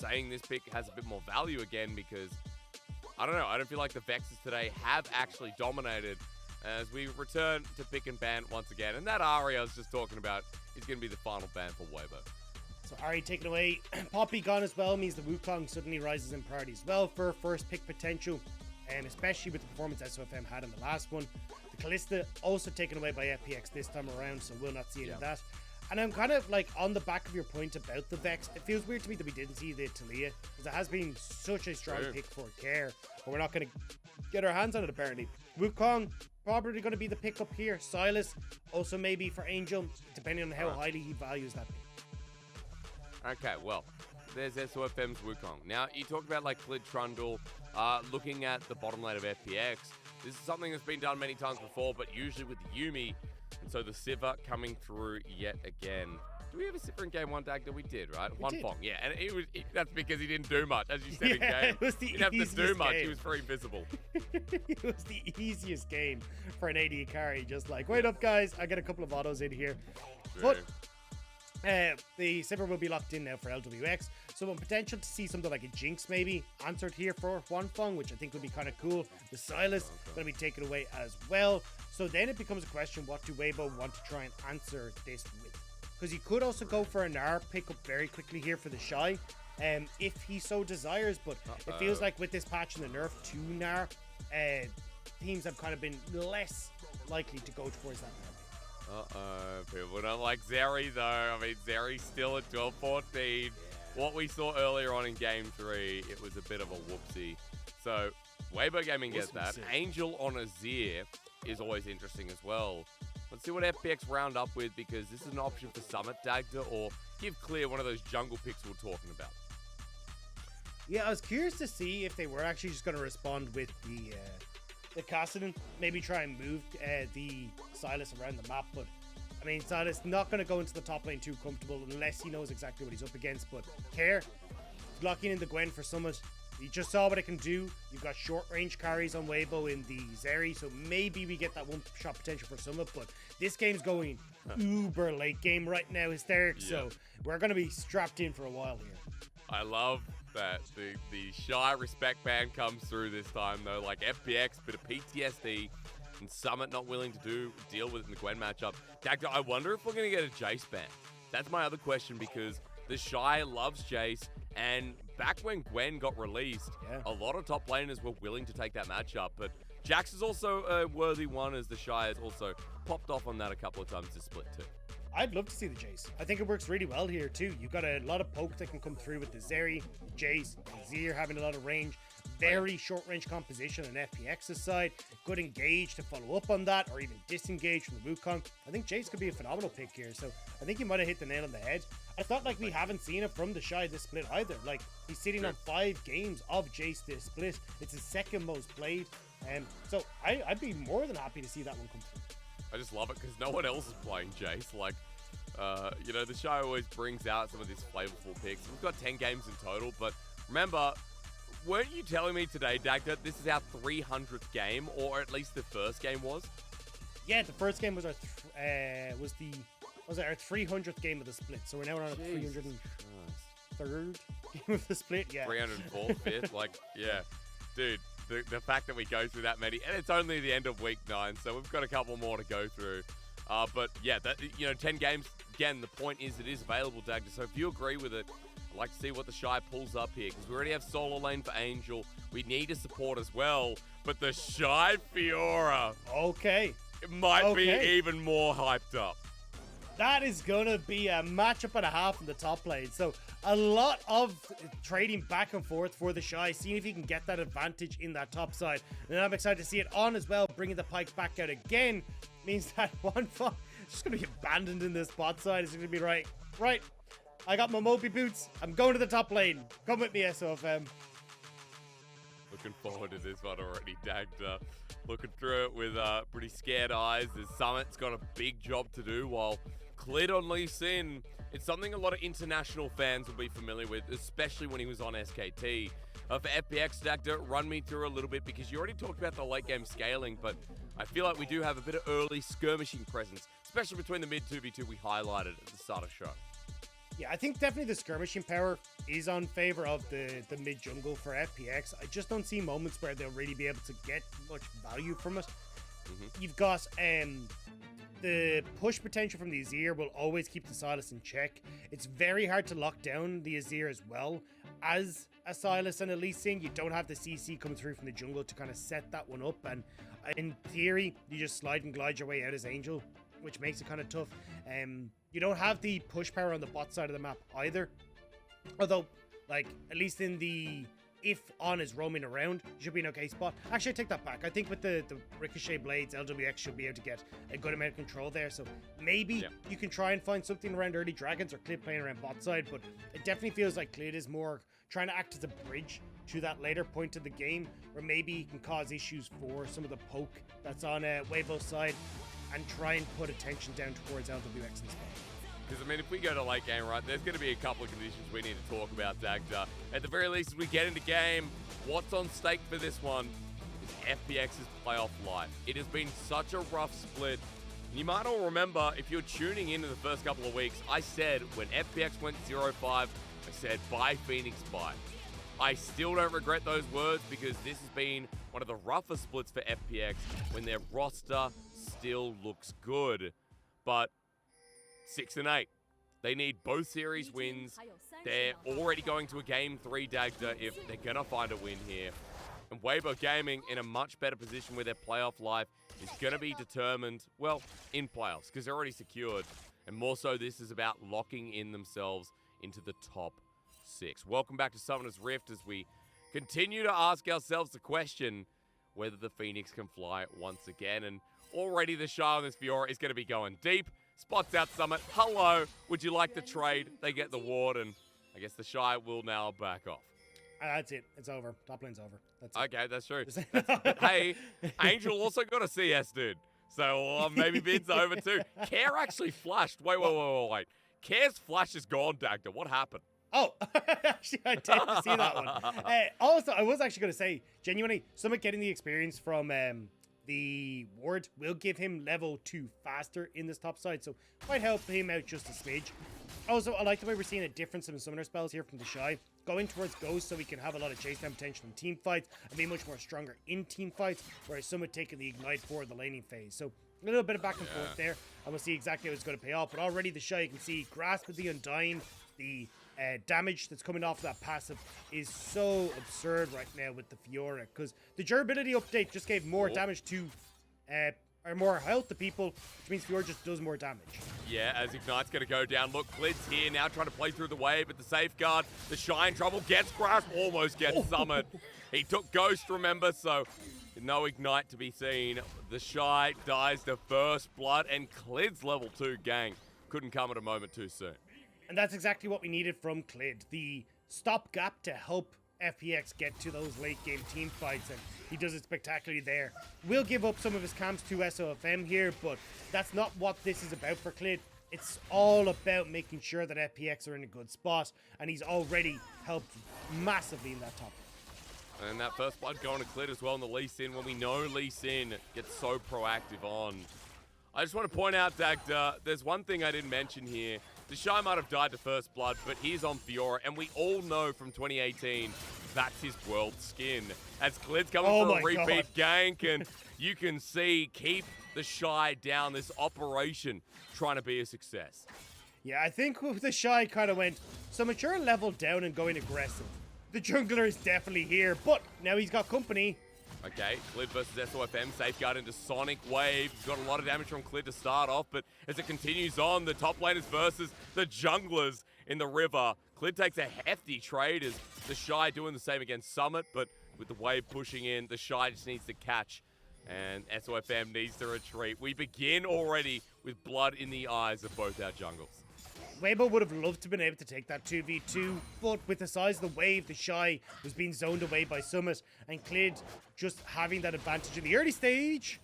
saying this pick has a bit more value again because, I don't know, I don't feel like the Vexes today have actually dominated as we return to pick and ban once again. And that Ari I was just talking about is going to be the final ban for Weibo. So Ari taken away, Poppy gone as well, means the Wukong suddenly rises in priority as well for first pick potential, and especially with the performance SOFM had in the last one. The Kalista also taken away by FPX this time around, so we'll not see any of that. And I'm kind of like on the back of your point about the Vex. It feels weird to me that we didn't see the Talia, because it has been such a strong pick for Care, but we're not going to get our hands on it apparently. Wukong probably going to be the pickup here. Silas also maybe for Angel, depending on how highly he values that pick. Okay, well, there's SOFM's Wukong. Now, you talked about like Clid Trundle, looking at the bottom lane of FPX. This is something that's been done many times before, but usually with Yuumi. And so the Sivir coming through yet again. Do we have a Sivir in game 1, Dagda? We did, right? FunPlus, yeah. And that's because he didn't do much. As you said in game, it was the he didn't have to do much. Game. He was very visible. It was the easiest game for an AD carry. Just like, wait up, guys. I get a couple of autos in here. True. But the Sivir will be locked in now for LWX. So potential to see something like a Jinx maybe answered here for Wanfeng, which I think would be kind of cool. The Silas going to be taken away as well. So then it becomes a question, what do Weibo want to try and answer this with? Because he could also go for a Gnar pick up very quickly here for the Shy, if he so desires. But it feels like with this patch and the nerf to Gnar, teams have kind of been less likely to go towards that Gnar. People don't like Zeri though. I mean, Zeri's still at 12-14. What we saw earlier on in game 3, it was a bit of a whoopsie. So, Weibo Gaming gets that. Angel on Azir is always interesting as well. Let's see what FPX round up with, because this is an option for Summit Dagda, or give Clear one of those jungle picks we were talking about. Yeah, I was curious to see if they were actually just going to respond with the Kassadin, maybe try and move the Silas around the map, but I mean, Silas not going to go into the top lane too comfortable unless he knows exactly what he's up against. But Care, locking in the Gwen for Summit. You just saw what it can do. You've got short range carries on Weibo in the Zeri, so maybe we get that one shot potential for Summit. But this game's going uber late game right now, hysteric. So we're going to be strapped in for a while here. I love that the Shy respect ban comes through this time though. Like FPX, bit of PTSD. And Summit not willing to deal with it in the Gwen matchup. Dagda, I wonder if we're going to get a Jace ban. That's my other question, because the Shy loves Jace, and back when Gwen got released, a lot of top laners were willing to take that matchup, but Jax is also a worthy one, as the Shy has also popped off on that a couple of times this split too. I'd love to see the Jace. I think it works really well here too. You've got a lot of poke that can come through with the Zeri, Jace, Azir having a lot of range. Very short range composition on FPX's side. Good engage to follow up on that, or even disengage from the Wukong. I think Jace could be a phenomenal pick here, so I think you might have hit the nail on the head. I thought like we haven't seen it from the Shy this split either. Like, he's sitting on 5 games of Jace this split. It's his second most played. So I'd be more than happy to see that one come through. I just love it because no one else is playing Jace. Like, you know, the Shy always brings out some of these flavorful picks. We've got 10 games in total, but remember, weren't you telling me today, Dagda, this is our 300th game, or at least the first game was? Yeah, the first game was our our 300th game of the split. So we're now on our 303rd game of the split. Yeah, 304th, 5th. Like, yeah, dude. The fact that we go through that many, and it's only the end of week 9, so we've got a couple more to go through. But yeah, that, you know, 10 games. Again, the point is it is available, Dagda. So if you agree with it, I'd like to see what the Shy pulls up here, because we already have solo lane for Angel. We need a support as well, but the Shy Fiora, it might be even more hyped up. That is going to be a matchup and a half in the top lane. So a lot of trading back and forth for the Shy, seeing if he can get that advantage in that top side. And I'm excited to see it on as well, bringing the Pyke back out again. Means that Wanfeng is just going to be abandoned in this bot side. It's going to be right, I got my Moby boots. I'm going to the top lane. Come with me, SOFM. Looking forward to this one already, Dagda. Looking through it with pretty scared eyes. The Summit's got a big job to do, while Clid on Lee Sin, it's something a lot of international fans will be familiar with, especially when he was on SKT. For FPX, Dagda, run me through a little bit, because you already talked about the late game scaling, but I feel like we do have a bit of early skirmishing presence, especially between the mid 2v2 we highlighted at the start of the show. Yeah, I think definitely the skirmishing power is on favor of the mid jungle for FPX. I just don't see moments where they'll really be able to get much value from it. You've got the push potential from the Azir will always keep the Sylas in check. It's very hard to lock down the Azir as well as a Sylas and a Lee Sin. You don't have the CC coming through from the jungle to kind of set that one up, and in theory you just slide and glide your way out as Angel, which makes it kind of tough. You don't have the push power on the bot side of the map either, although like at least in the if On is roaming around, you should be in okay spot. Actually, I take that back. I think with the Ricochet Blades, LWX should be able to get a good amount of control there. So maybe you can try and find something around early Dragons or Clid playing around bot side, but it definitely feels like Clid is more trying to act as a bridge to that later point of the game, where maybe he can cause issues for some of the poke that's on Weibo's side and try and put attention down towards LWX instead. Because, I mean, if we go to late game, right, there's going to be a couple of conditions we need to talk about, Dagda. At the very least, as we get into game, what's on stake for this one is FPX's playoff life. It has been such a rough split. You might all remember, if you're tuning in the first couple of weeks, I said when FPX went 0-5, I said, bye Phoenix, bye. I still don't regret those words because this has been one of the roughest splits for FPX when their roster still looks good. But 6-8. They need both series wins. They're already going to a Game 3 Dagda if they're going to find a win here. And Weibo Gaming in a much better position where their playoff life is going to be determined, well, in playoffs, because they're already secured. And more so, this is about locking in themselves into the top 6. Welcome back to Summoner's Rift as we continue to ask ourselves the question whether the Phoenix can fly once again. And already the Shy on this Fiora is going to be going deep. Spots out Summit. Hello. Would you like the trade? They get the ward, and I guess the Shy will now back off. That's it. It's over. Top lane's over. That's it. Okay, that's true. Hey, Angel also got a CS, dude. So maybe bid's over too. Care actually flashed. Wait. Care's flash is gone, Dagda. What happened? Oh, actually, I didn't see that one. Also, I was actually going to say, genuinely, Summit getting the experience from the ward will give him level 2 faster in this top side, so might help him out just a smidge. Also, I like the way we're seeing a difference in summoner spells here from the Shy, going towards Ghost so he can have a lot of chase down potential in team fights and be much more stronger in team fights, whereas Summit taking the Ignite for the laning phase. So a little bit of back and forth there, and we'll see exactly how it's going to pay off. But already the Shy, you can see Grasp of the Undying, the damage that's coming off that passive is so absurd right now with the Fiora, because the durability update just gave more damage to or more health to people, which means Fiora just does more damage. Yeah, as Ignite's going to go down. Look, Clid's here now trying to play through the wave, but the safeguard, the Shy in trouble, gets Grasp, almost gets Summit. He took Ghost, remember, so no Ignite to be seen. The Shy dies to first blood, and Clid's level 2 gang couldn't come at a moment too soon. And that's exactly what we needed from Clid. The stopgap to help FPX get to those late game team fights, and he does it spectacularly there. Will give up some of his camps to SOFM here, but that's not what this is about for Clid. It's all about making sure that FPX are in a good spot, and he's already helped massively in that top. And that first blood going to Clid as well in the Lee Sin, when we know Lee Sin gets so proactive on. I just want to point out, Dagda, there's one thing I didn't mention here. The Shy might have died to first blood, but he's on Fiora, and we all know from 2018 that's his world skin. As Clid's coming for a repeat gank, and you can see keep the Shy down this operation trying to be a success. Yeah, I think the Shy kind of went so mature level down and going aggressive. The jungler is definitely here, but now he's got company. Okay, Clid versus SOFM, safeguard into Sonic Wave. Got a lot of damage from Clid to start off, but as it continues on, the top laners versus the junglers in the river. Clid takes a hefty trade as the Shy doing the same against Summit, but with the wave pushing in, the Shy just needs to catch, and SOFM needs to retreat. We begin already with blood in the eyes of both our jungles. Weibo would have loved to have been able to take that 2v2, but with the size of the wave, the Shy was being zoned away by Summit, and Clid just having that advantage in the early stage.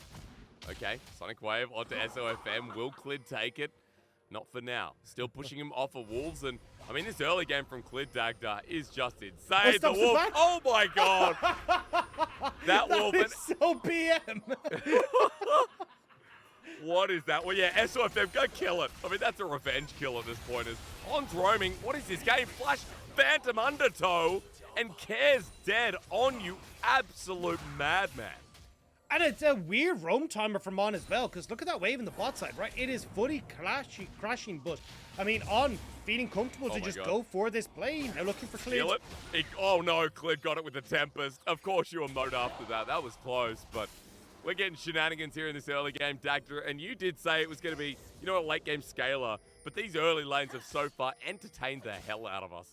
Okay, Sonic Wave onto SOFM. Will Clid take it? Not for now. Still pushing him off of Wolves, and I mean, this early game from Clid Dagda is just insane. The Wolf, oh my god! That Wolf is so PM! What is that? Well, yeah, SOFM, go kill it. I mean, that's a revenge kill at this point. Is on roaming. What is this game? Flash Phantom Undertow, and Care's dead on you, absolute madman. And it's a weird roam timer from On as well, because look at that wave in the bot side, right? It is fully crashing, but I mean, On feeling comfortable to just go for this play. Now looking for Clid. Steal it. Oh no, Clid got it with the Tempest. Of course you emote after that. That was close, but we're getting shenanigans here in this early game, Dagda, and you did say it was going to be, you know, a late game scaler, but these early lanes have so far entertained the hell out of us.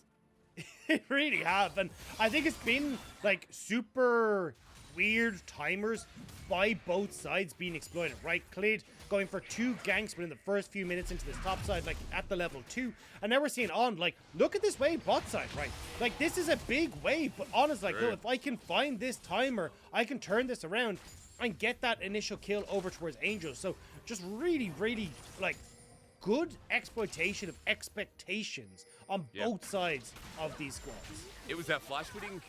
It really have, and I think it's been like super weird timers by both sides being exploited, right? Clid going for 2 ganks within the first few minutes into this top side, like at the level 2, and now we're seeing On, like, look at this wave bot side, right? Like, this is a big wave, but On is like, no, if I can find this timer, I can turn this around and get that initial kill over towards Angel. So just really, really, like, good exploitation of expectations on both sides of these squads. It was that flash we didn't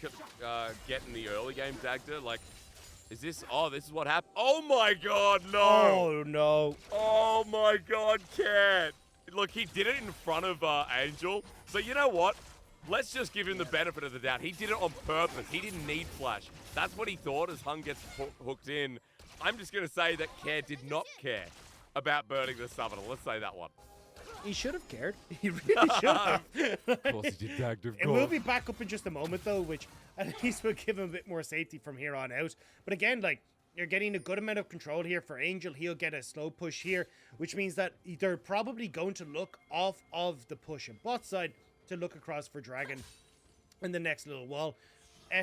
get in the early game, Dagda. Like, is this... Oh, this is what happened. Oh, my God, no. Oh, no. Oh, my God, Cat. Look, he did it in front of Angel. So, you know what? Let's just give him the benefit of the doubt. He did it on purpose. He didn't need flash. That's what he thought as Hung gets hooked in. I'm just going to say that Care did not care about burning the Summoner. Let's say that one. He should have cared. He really should have. Of course he did, Dagda. It will be back up in just a moment, though, which at least will give him a bit more safety from here on out. But again, like, you're getting a good amount of control here for Angel. He'll get a slow push here, which means that they're probably going to look off of the push on bot side to look across for Dragon in the next little while.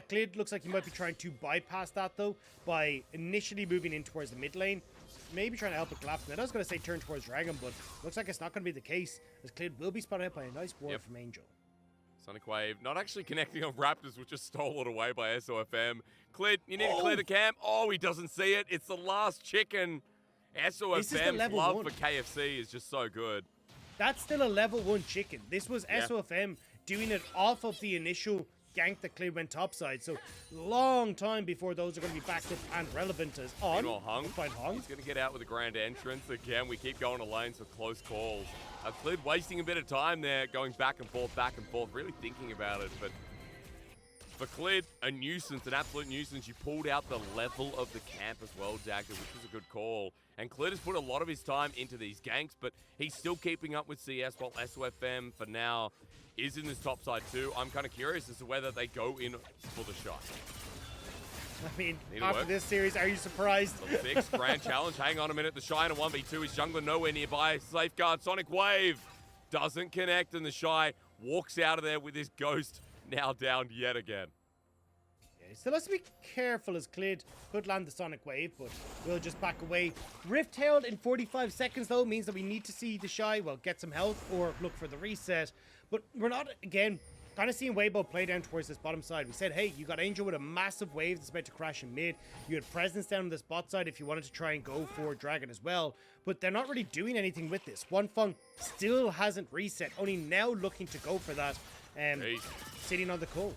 Clid looks like he might be trying to bypass that, though, by initially moving in towards the mid lane. Maybe trying to help it collapse. And I was going to say turn towards Dragon, but looks like it's not going to be the case, as Clid will be spotted out by a nice ward from Angel. Sonic Wave not actually connecting on Raptors, which just stole it away by SOFM. Clid, you need to clear the camp. Oh, he doesn't see it. It's the last chicken. SOFM's love for KFC is just so good. That's still a level 1 chicken. This was SOFM doing it off of the initial gank that Clid went topside. So long time before those are going to be backed up and relevant as On. Hung. He's going to get out with a grand entrance. Again, we keep going to lanes for close calls. Clid wasting a bit of time there, going back and forth, really thinking about it. But for Clid, a nuisance, an absolute nuisance. You pulled out the level of the camp as well, Dagda, which was a good call. And Clid has put a lot of his time into these ganks, but he's still keeping up with CS, while SOFM, for now, is in this top side too. I'm kind of curious as to whether they go in for the shot. I mean, after this series, are you surprised? Six, grand challenge. Hang on a minute. The Shy in a 1v2. His jungler nowhere nearby. Safeguard. Sonic Wave doesn't connect, and the Shy walks out of there with his Ghost now down yet again. Yeah, so let's be careful as Clid could land the Sonic Wave, but we'll just back away. Rift Herald in 45 seconds, though, means that we need to see the Shy, well, get some health or look for the reset. But we're not, again, kind of seeing Weibo play down towards this bottom side. We said, hey, you got Angel with a massive wave that's about to crash in mid. You had Presence down on this bot side if you wanted to try and go for Dragon as well. But they're not really doing anything with this. FunPlus still hasn't reset, only now looking to go for that. Sitting on the call.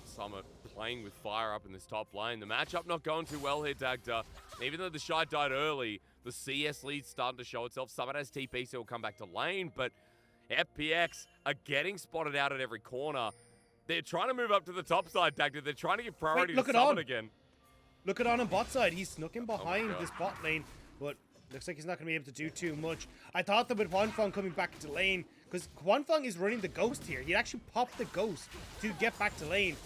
Summit playing with fire up in this top lane. The matchup not going too well here, Dagda. Even though the Shy died early, the CS lead's starting to show itself. Summit has TP, so he'll come back to lane, but FPX are getting spotted out at every corner. They're trying to move up to the top side, Dagda. They're trying to give priority to Summit again. Look at On bot side. He's snuck in behind this bot lane, but looks like he's not going to be able to do too much. I thought that with FunPlus coming back into lane, because FunPlus is running the Ghost here. He actually popped the Ghost to get back to lane.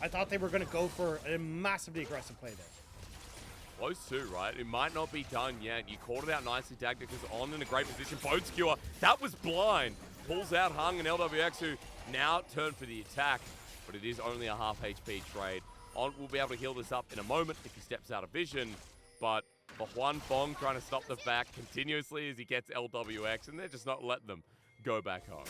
I thought they were going to go for a massively aggressive play there. Close too, right? It might not be done yet. You called it out nicely, Dagda, because On in a great position. Bone Skewer, that was blind. Pulls out Hung and LWX, who now turn for the attack, but it is only a half HP trade. On will be able to heal this up in a moment if he steps out of vision, but for Huan Fong trying to stop the back continuously as he gets LWX, and they're just not letting them go back home.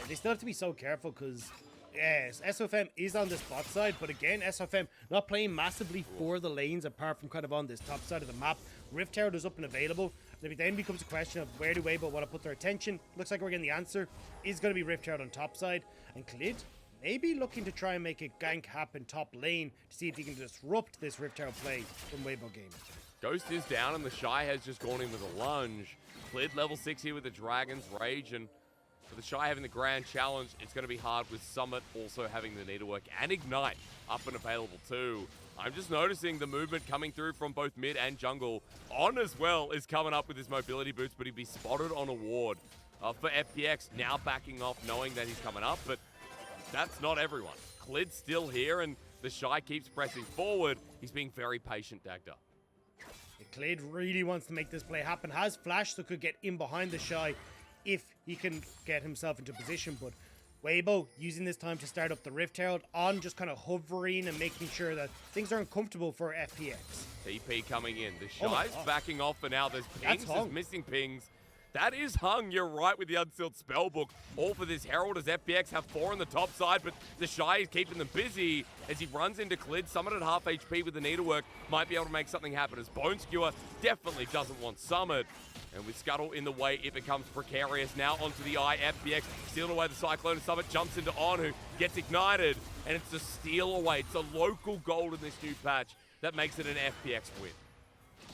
They still have to be so careful because, yes, SOFM is on this bot side, but again, SOFM not playing massively for the lanes apart from kind of on this top side of the map. Rift Herald is up and available. Then becomes a question of where do Weibo want to put their attention. Looks like we're getting the answer. Is going to be Rift Herald on top side. And Clid maybe looking to try and make a gank happen top lane to see if he can disrupt this Rift Herald play from Weibo Gaming. Ghost is down, and the Shy has just gone in with a lunge. Cleared level 6 here with the Dragon's Rage, and for the Shy having the grand challenge, it's going to be hard with Summit also having the Needlework and Ignite up and available too. I'm just noticing the movement coming through from both mid and jungle. On as well is coming up with his mobility boots, but he'd be spotted on a ward. For FPX, now backing off, knowing that he's coming up, but that's not everyone. Clid's still here, and the Shy keeps pressing forward. He's being very patient, Dagda. Clid really wants to make this play happen. Has flash, so could get in behind the Shy if he can get himself into position, but Weibo using this time to start up the Rift Herald on, just kind of hovering and making sure that things are uncomfortable for FPX. TP coming in. The Shy's backing off for now. There's pings, there's missing pings. That is hung, you're right, with the Unsealed Spellbook. All for this Herald as FPX have 4 on the top side, but the Shy is keeping them busy as he runs into Clid. Summit at half HP with the Needlework might be able to make something happen as Bone Skewer definitely doesn't want Summit. And with Scuttle in the way, it becomes precarious. Now onto the Eye, FPX steal away the Cyclone, and Summit jumps into On, who gets ignited, and it's a steal away. It's a local gold in this new patch that makes it an FPX win.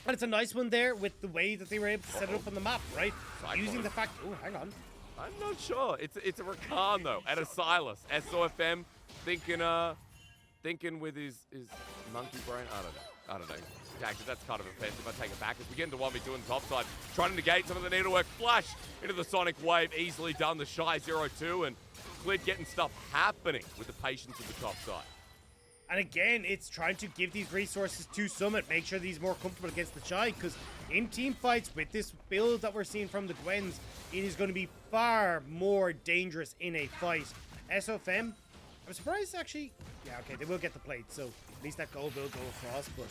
And it's a nice one there with the way that they were able to set it up on the map, right? Cyclone. Using the fact... Oh, hang on. I'm not sure. It's a Rakan, though, at a Silas. SOFM thinking with his monkey brain. I don't know. Actually, that's kind of offensive. I take it back as we get into 1v2 on the top side. Trying to negate some of the Needlework. Flash into the Sonic Wave. Easily done. The Shy 0-2. And Clid getting stuff happening with the patience of the top side. And again, it's trying to give these resources to Summit, make sure that he's more comfortable against the Shy, because in team fights with this build that we're seeing from the Gwens, it is going to be far more dangerous in a fight. SOFM, I'm surprised actually, yeah, okay, they will get the plate, so at least that goal will go across, but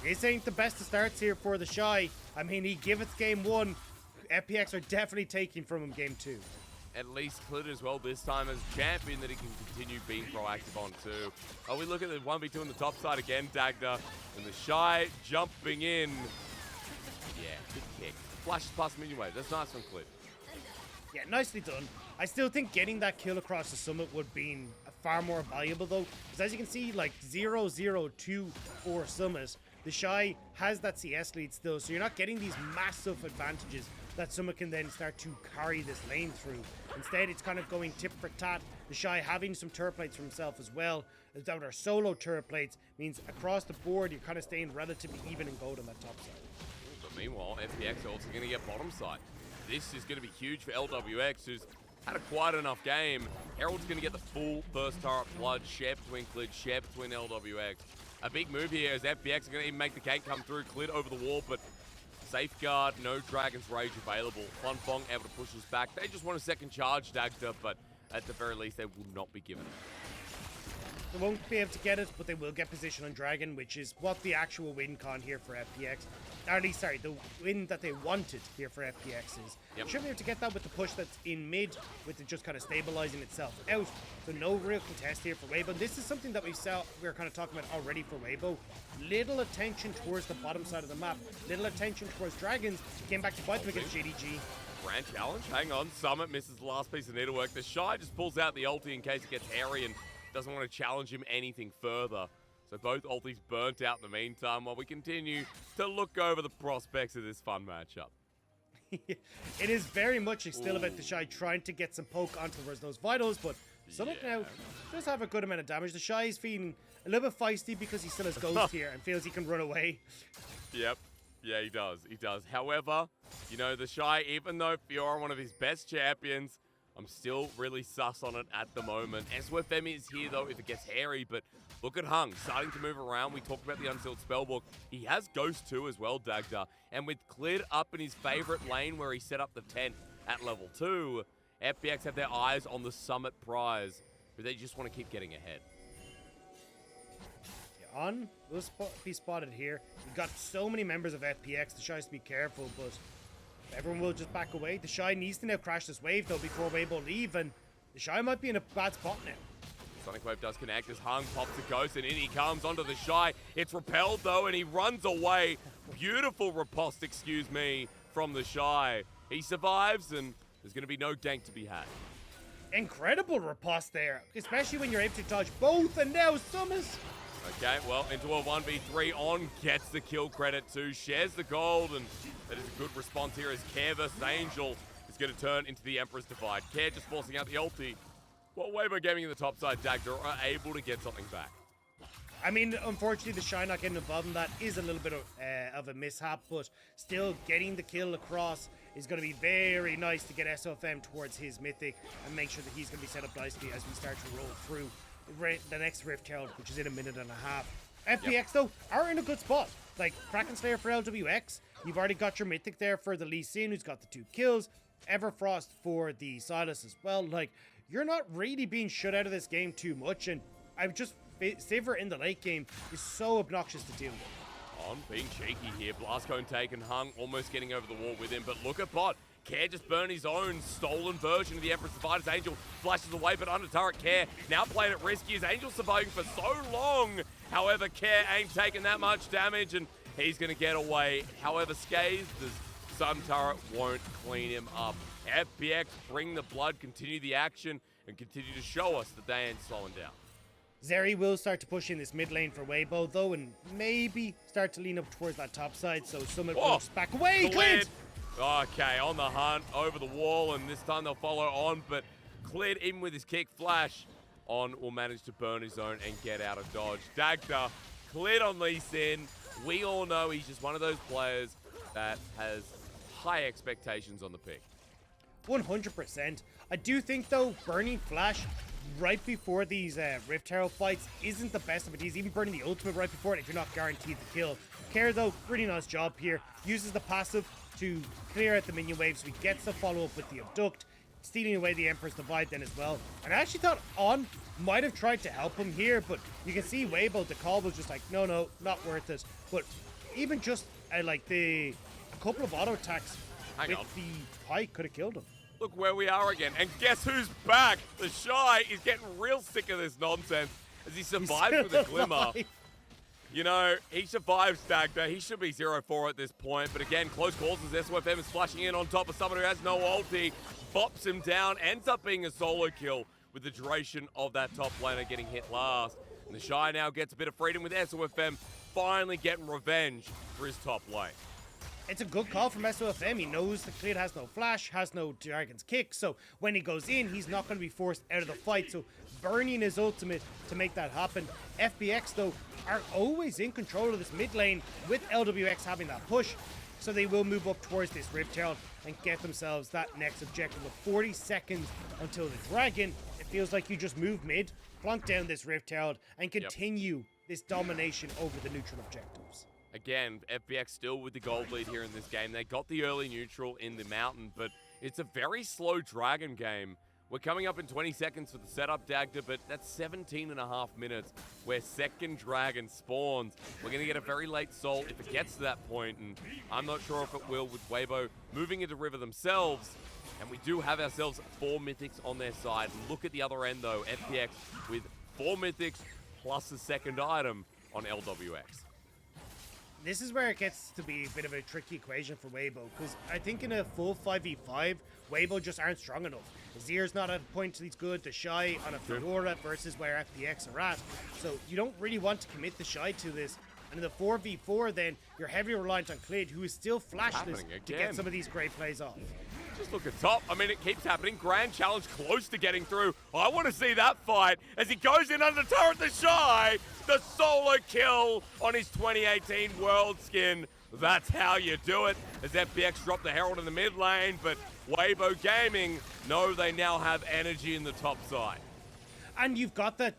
this ain't the best of starts here for the Shy. I mean, he giveth game 1, FPX are definitely taking from him game 2. At least Clid as well this time as champion that he can continue being proactive on too. Oh, we look at the 1v2 on the top side again, Dagda, and the Shy jumping in. Yeah, good kick. Flashes past minion wave. That's nice from Clid. Yeah, nicely done. I still think getting that kill across the Summit would have been far more valuable though, because as you can see, like 0-0-2 for Summit, the Shy has that CS lead still, so you're not getting these massive advantages that Summit can then start to carry this lane through. Instead, it's kind of going tit for tat. The Shy having some turret plates for himself as well. As that our solo turret plates means across the board, you're kind of staying relatively even in gold on that top side. But meanwhile, FPX are also going to get bottom side. This is going to be huge for LWX, who's had a quiet enough game. Herald's going to get the full first turret blood, share between Clid, share between LWX. A big move here as FPX are going to even make the gank come through. Clid over the wall, but Safeguard, no Dragon's Rage available. FunPlus able to push us back. They just want a second charge, Dagda, but at the very least, they will not be given it. They won't be able to get it, but they will get position on Dragon, which is what the actual win con here for FPX. Or at least, sorry, the win that they wanted here for FPX is. Yep. Should be able to get that with the push that's in mid, with it just kind of stabilizing itself out. So no real contest here for Weibo. And this is something that we were kind of talking about already for Weibo. Little attention towards the bottom side of the map. Little attention towards Dragons. Came back to fight them against JDG. Grand challenge, hang on. Summit misses the last piece of needlework. The Shy just pulls out the ulti in case it gets hairy and doesn't want to challenge him anything further. So both ultis burnt out in the meantime while we continue to look over the prospects of this fun matchup. It is very much still about the Shy trying to get some poke onto those vitals, but Summit now does have a good amount of damage. The Shy is feeling a little bit feisty because he still has Ghost here and feels he can run away. Yep. Yeah, he does. He does. However, you know, the Shy, even though Fiora one of his best champions, I'm still really sus on it at the moment. SWFM is here, though, if it gets hairy, but look at Hung, starting to move around. We talked about the Unsealed Spellbook. He has Ghost too as well, Dagda. And with Clid up in his favorite lane where he set up the tent at level 2, FPX have their eyes on the Summit prize, but they just want to keep getting ahead. On will be spotted here. We've got so many members of FPX. The Shy has to be careful, but everyone will just back away. The Shy needs to now crash this wave, though, before Weibo leave, and the Shy might be in a bad spot now. Sonic Wave does connect as Hung pops a Ghost, and in he comes onto the Shy. It's repelled, though, and he runs away. Beautiful riposte, excuse me, from the Shy. He survives, and there's going to be no dank to be had. Incredible riposte there, especially when you're able to dodge both, and now Summers. Okay, well, into a 1v3 on, gets the kill credit too, shares the gold, and that is a good response here as Care versus Angel is going to turn into the Emperor's Divide. Care just forcing out the ulti, while Weibo Gaming in the top side, Dagda, are able to get something back. I mean, unfortunately, the Shy not getting involved in that is a little bit of a mishap, but still getting the kill across is going to be very nice to get SOFM towards his Mythic and make sure that he's going to be set up nicely as we start to roll through the next Rift Herald, which is in a minute and a half. FPX, though, are in a good spot. Like, Kraken Slayer for LWX, you've already got your Mythic there for the Lee Sin, who's got the 2 kills, Everfrost for the Silas as well. Like, you're not really being shut out of this game too much, and I've just... Sivir in the late game is so obnoxious to deal with. On being cheeky here, Blast Cone taken, Hung almost getting over the wall with him, but look at Bot. Care just burned his own stolen version of the Emperor's Divide as Angel flashes away, but under turret Care now playing it risky as Angel surviving for so long. However, Care ain't taking that much damage and he's going to get away. However, scathed as Sun Turret won't clean him up. FPX bring the blood, continue the action, and continue to show us that they ain't slowing down. Zeri will start to push in this mid lane for Weibo, though, and maybe start to lean up towards that top side, so Summit will back away. Clid! Okay, on the hunt, over the wall, and this time they'll follow on, but Clid, even with his kick flash, on will manage to burn his own and get out of dodge. Dagda, Clid on Lee Sin. We all know he's just one of those players that has high expectations on the pick. 100%. I do think, though, burning flash right before these Rift Herald fights isn't the best of ideas. Even burning the ultimate right before it if you're not guaranteed the kill. Care, though, pretty nice job here. Uses the passive to clear out the minion waves. So he gets the follow-up with the Abduct, stealing away the Emperor's Divide then as well. And I actually thought On might have tried to help him here, but you can see Weibo, the call was just like, no, not worth it. But even just like a couple of auto attacks with the pike could have killed him. Look where we are again. And guess who's back? The Shy is getting real sick of this nonsense as he survives with a glimmer. You know, he survives Dagda. He should be 0-4 at this point. But again, close calls as SOFM is flashing in on top of someone who has no ulti. Bops him down. Ends up being a solo kill with the duration of that top laner getting hit last. And the Shy now gets a bit of freedom with SOFM finally getting revenge for his top lane. It's a good call from SOFM. He knows the Clid has no flash, has no Dragon's Kick, so when he goes in, he's not going to be forced out of the fight. So burning his ultimate to make that happen. FPX, though, are always in control of this mid lane with LWX having that push. So they will move up towards this Rift Herald and get themselves that next objective. With 40 seconds until the Dragon, it feels like you just move mid, plunk down this Rift Herald, and continue this domination over the neutral objectives. Again, FPX still with the gold lead here in this game. They got the early neutral in the mountain, but it's a very slow Dragon game. We're coming up in 20 seconds for the setup, Dagda, but that's 17.5 minutes where second Dragon spawns. We're going to get a very late Soul if it gets to that point, and I'm not sure if it will with Weibo moving into River themselves. And we do have ourselves 4 Mythics on their side. Look at the other end, though. FPX with 4 Mythics plus a second item on LWX. This is where it gets to be a bit of a tricky equation for Weibo, because I think in a full 5v5, Weibo just aren't strong enough. Azir's not at a point he's good, the Shy on a Fedora versus where FPX are at. So you don't really want to commit the Shy to this. And in the 4v4 then, you're heavily reliant on Clid, who is still flashless to get some of these great plays off. Just look at top. I mean, it keeps happening. Grand Challenge close to getting through. I want to see that fight as he goes in under the turret. The Shy, the solo kill on his 2018 World Skin. That's how you do it. As FPX drop the Herald in the mid lane, but Weibo Gaming know they now have energy in the top side. And you've got the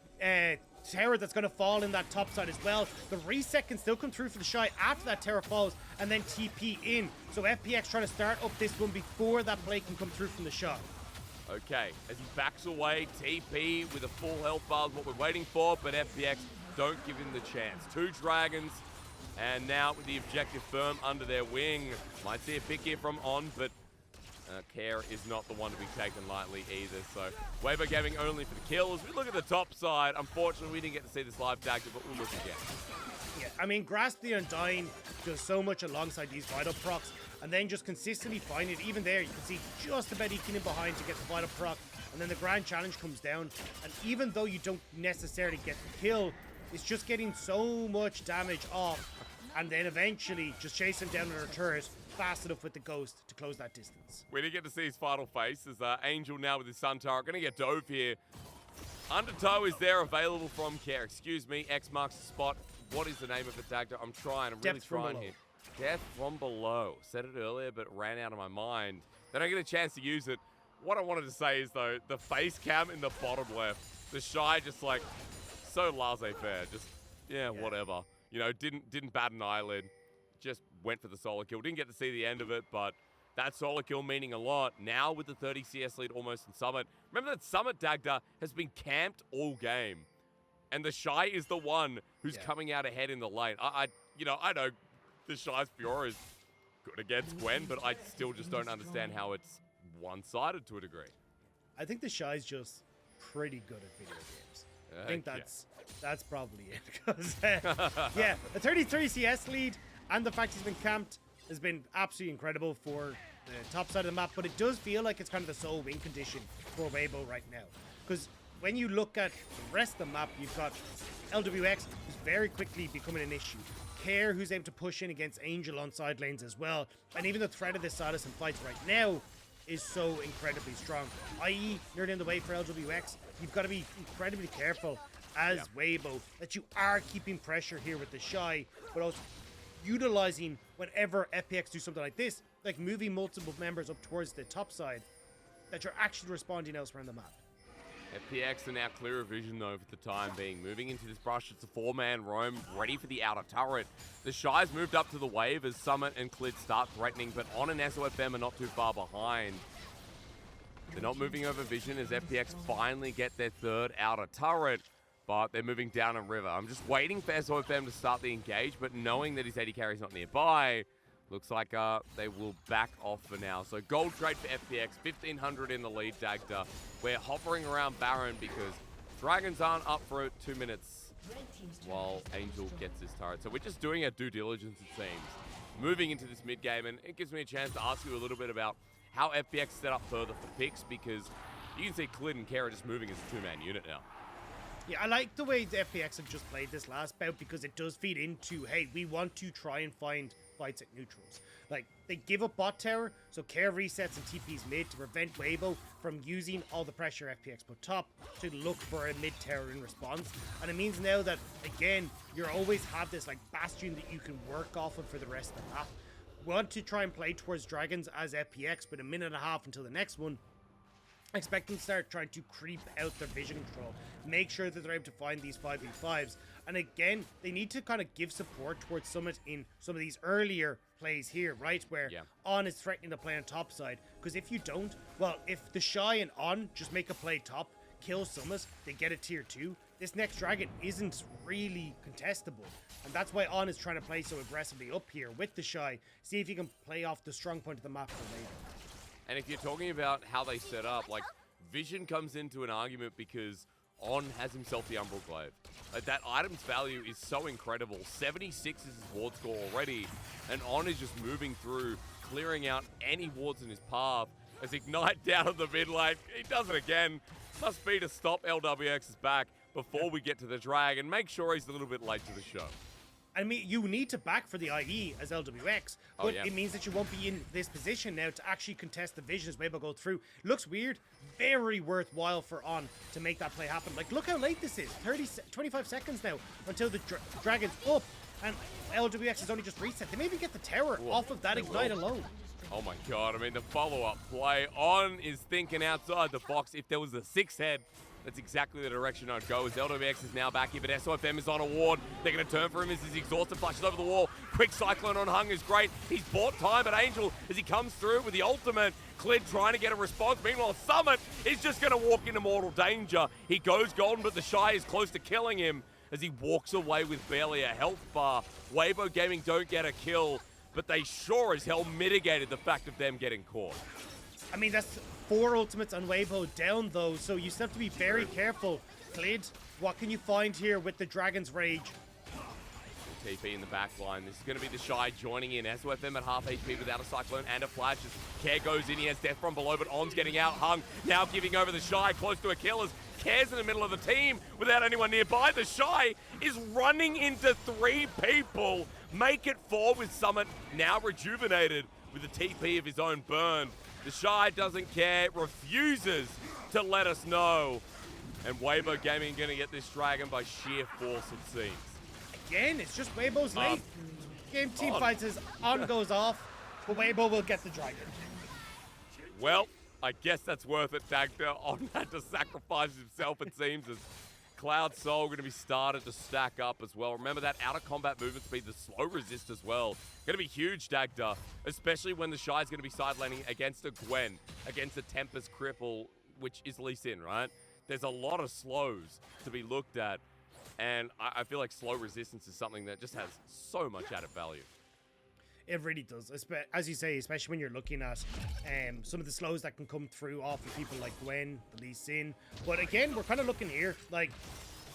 Terror that's going to fall in that top side as well. The reset can still come through for the Shy after that Terror falls and then TP in. So FPX trying to start up this one before that play can come through from the Shy. Okay, as he backs away, TP with a full health bar is what we're waiting for, but FPX don't give him the chance. 2 Dragons, and now with the objective firm under their wing. Might see a pick here from On, but Care is not the one to be taken lightly either. So Weibo Gaming only for the kills. We look at the top side. Unfortunately, we didn't get to see this live Dagda, but we'll look again. Yeah, I mean, Grasp the Undying does so much alongside these Vital procs, and then just consistently find it. Even there, you can see just about eking in behind to get the Vital proc, and then the Grand Challenge comes down, and even though you don't necessarily get the kill, is just getting so much damage off, and then eventually just chase him down in a turret fast enough with the Ghost to close that distance. We didn't get to see his final face as Angel now with his Sun Turret. Going to get dove here. Undertow is there available from Care. Excuse me, X marks the spot. What is the name of it, Dagda? I'm trying. I'm really trying here. Death from below. Said it earlier, but ran out of my mind. Then I get a chance to use it. What I wanted to say is, though, the face cam in the bottom left. The Shy just, like, so laissez-faire. Just, yeah, whatever. You know, didn't bat an eyelid. Just went for the solo kill. Didn't get to see the end of it, but that solo kill meaning a lot. Now with the 30 CS lead almost in Summit. Remember that Summit, Dagda, has been camped all game. And the Shy is the one who's coming out ahead in the lane. I know the Shy's Fiora is good against Gwen, but I still just don't understand how it's one-sided to a degree. I think the Shy's just pretty good at video games. I think that's probably it. Because, yeah, a 33 CS lead and the fact he's been camped has been absolutely incredible for the top side of the map, but it does feel like it's kind of the sole win condition for Weibo right now. Because when you look at the rest of the map, you've got LWX, who's very quickly becoming an issue. Care, who's able to push in against Angel on side lanes as well. And even the threat of this Silas in fights right now is so incredibly strong. i.e., nearly in the way for LWX, you've got to be incredibly careful as Weibo that you are keeping pressure here with the Shy, but also utilizing whenever FPX do something like this, like moving multiple members up towards the top side, that you're actually responding elsewhere in the map. FPX are now clear of vision, though, for the time being. Moving into this brush, it's a four-man roam, ready for the outer turret. The Shy's moved up to the wave as Summit and Clid start threatening, but On and SOFM are not too far behind. They're not moving over vision as FPX finally get their third outer turret, but they're moving down a river. I'm just waiting for SOFM to start the engage, but knowing that his AD carry's not nearby, looks like they will back off for now. So gold trade for FPX, 1,500 in the lead, Dagda. We're hovering around Baron because Dragons aren't up for 2 minutes while Angel gets his turret. So we're just doing our due diligence, it seems. Moving into this mid game, and it gives me a chance to ask you a little bit about how FPX set up further for picks, because you can see Clid and Kara just moving as a two-man unit now. Yeah, I like the way the FPX have just played this last bout, because it does feed into, hey, we want to try and find fights at neutrals. Like, they give up bot tower, so Care resets and TP's mid to prevent Weibo from using all the pressure FPX put top to look for a mid tower in response. And it means now that, again, you always have this like bastion that you can work off of for the rest of the map. Want to try and play towards Dragons as FPX, but a minute and a half until the next one. I expect them to start trying to creep out their vision control, make sure that they're able to find these 5v5s. And again, they need to kind of give support towards Summit in some of these earlier plays here, right? Where On is threatening to play on top side. Because if you don't, well, if the Shy and On just make a play top, kill Summit, they get a tier 2, this next Dragon isn't really contestable. And that's why On is trying to play so aggressively up here with the Shy, see if he can play off the strong point of the map for later. And if you're talking about how they set up, like, Vision comes into an argument because On has himself the Umbral Glaive. Like, that item's value is so incredible. 76 is his ward score already, and On is just moving through, clearing out any wards in his path. As Ignite down in the mid lane, he does it again. Must be to stop LWX's back before we get to the drag and make sure he's a little bit late to the show. I mean, you need to back for the IE as LWX, but it means that you won't be in this position now to actually contest the vision as Weibo go through. Looks weird, very worthwhile for On to make that play happen. Like, look how late this is, 25 seconds now until the Dragon's up, and LWX has only just reset. They maybe get the tower off of that Ignite alone. Oh my god, I mean, the follow-up play. On is thinking outside the box. If there was a 6-head, that's exactly the direction I'd go, as LWX is now back here, but SOFM is on a ward. They're going to turn for him as his exhausted flashes over the wall. Quick Cyclone on Hung is great. He's bought time, but Angel, as he comes through with the ultimate, Clid trying to get a response. Meanwhile, Summit is just going to walk into mortal danger. He goes golden, but the Shy is close to killing him as he walks away with barely a health bar. Weibo Gaming don't get a kill, but they sure as hell mitigated the fact of them getting caught. I mean, that's 4 ultimates on Weibo down, though, so you still have to be very careful. Clid, what can you find here with the Dragon's Rage? TP in the back line. This is going to be the Shy joining in. SOFM at half HP without a Cyclone and a Flash. As Care goes in, he has Death from below, but On's getting out. Hung now giving over the Shy, close to a kill as Care's in the middle of the team without anyone nearby. The Shy is running into 3 people. Make it 4 with Summit now rejuvenated with the TP of his own burn. The Shy doesn't care, refuses to let us know. And Weibo Gaming going to get this Dragon by sheer force, it seems. Again, it's just Weibo's late. Game team fights as On goes off, but Weibo will get the Dragon. Well, I guess that's worth it, Dagda. On had to sacrifice himself, it seems, as Cloud Soul going to be started to stack up as well. Remember that out of combat movement speed, the slow resist as well. Going to be huge, Dagda, especially when the Shy is going to be sidelaning against a Gwen, against a Tempest Cripple, which is Lee Sin, right? There's a lot of slows to be looked at, and I feel like slow resistance is something that just has so much added value. It really does, as you say, especially when you're looking at some of the slows that can come through off of people like Gwen, the Lee Sin. But again, we're kind of looking here, like,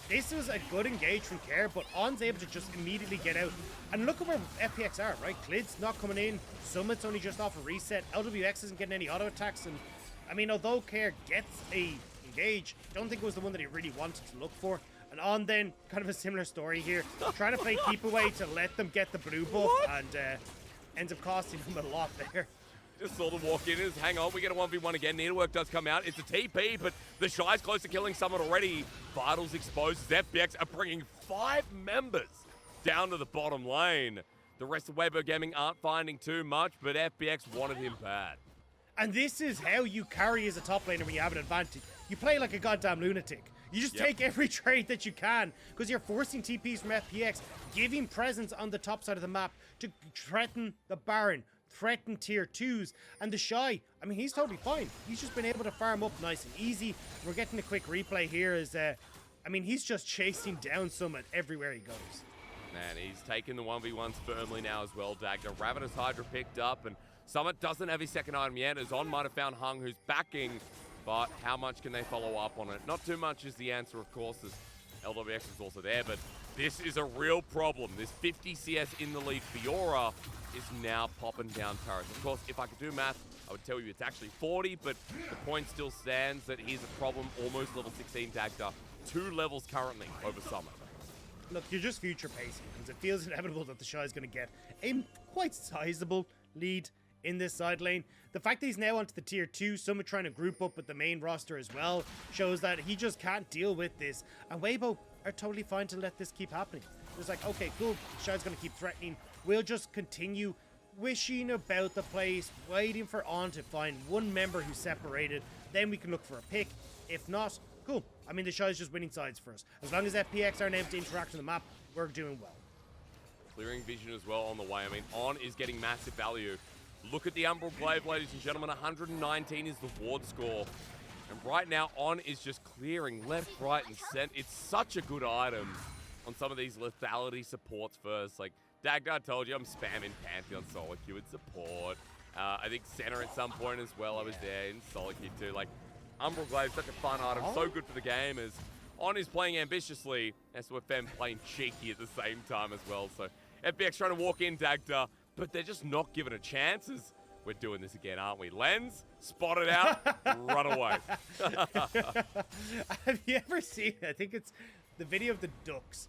this was a good engage from Care, but On's able to just immediately get out. And look at where FPX are, right? Klid's not coming in, Summit's only just off a reset, LWX isn't getting any auto attacks, and I mean, although Care gets a engage, I don't think it was the one that he really wanted to look for. And On then, kind of a similar story here, trying to play keep away to let them get the blue buff, and ends up costing him a lot there. Just saw them walk in as, hang on, we get a 1v1 again. Needlework does come out. It's a TP, but the Shy's close to killing someone already. Vitals exposed as FPX are bringing 5 members down to the bottom lane. The rest of Weibo Gaming aren't finding too much, but FPX wanted him bad. And this is how you carry as a top laner when you have an advantage. You play like a goddamn lunatic. You just take every trade that you can, because you're forcing TPs from FPX, giving presence on the top side of the map to threaten the Baron, threaten tier 2s, and the Shy, I mean, he's totally fine. He's just been able to farm up nice and easy. We're getting a quick replay here as, I mean, he's just chasing down Summit everywhere he goes. Man, he's taken the 1v1s firmly now as well, Dagda. Ravenous Hydra picked up, and Summit doesn't have his second item yet, as On might have found Hung, who's backing, but how much can they follow up on it? Not too much is the answer, of course, as LWX is also there, but this is a real problem. This 50 CS in the lead Fiora is now popping down turrets. Of course, if I could do math, I would tell you it's actually 40, but the point still stands that here's a problem, almost level 16 Dagda. 2 levels currently over Summit. Look, you're just future pacing, because it feels inevitable that the Shy is going to get a quite sizable lead in this side lane. The fact that he's now onto the tier 2, Summit trying to group up with the main roster as well, shows that he just can't deal with this. And Weibo are totally fine to let this keep happening. It's like, okay, cool, Shy's going to keep threatening. We'll just continue wishing about the place, waiting for On to find one member who's separated. Then we can look for a pick. If not, cool. I mean, the Shy's just winning sides for us. As long as FPX aren't able to interact on the map, we're doing well. Clearing vision as well on the way. I mean, On is getting massive value. Look at the Umbral Glaive, ladies and gentlemen. 119 is the ward score. And right now, On is just clearing left, right, and center. It's such a good item on some of these lethality supports first. Like, Dagda told you, I'm spamming Pantheon solo queue with support. I think center at some point as well. I was there in solo queue too. Like, Umbral Glaive, such a fun item. So good for the game as On is playing ambitiously. SOFM playing cheeky at the same time as well. So, FPX trying to walk in Dagda, but they're just not given a chance as we're doing this again, aren't we? Lens, spot it out, run away. Have you ever seen, I think it's the video of the ducks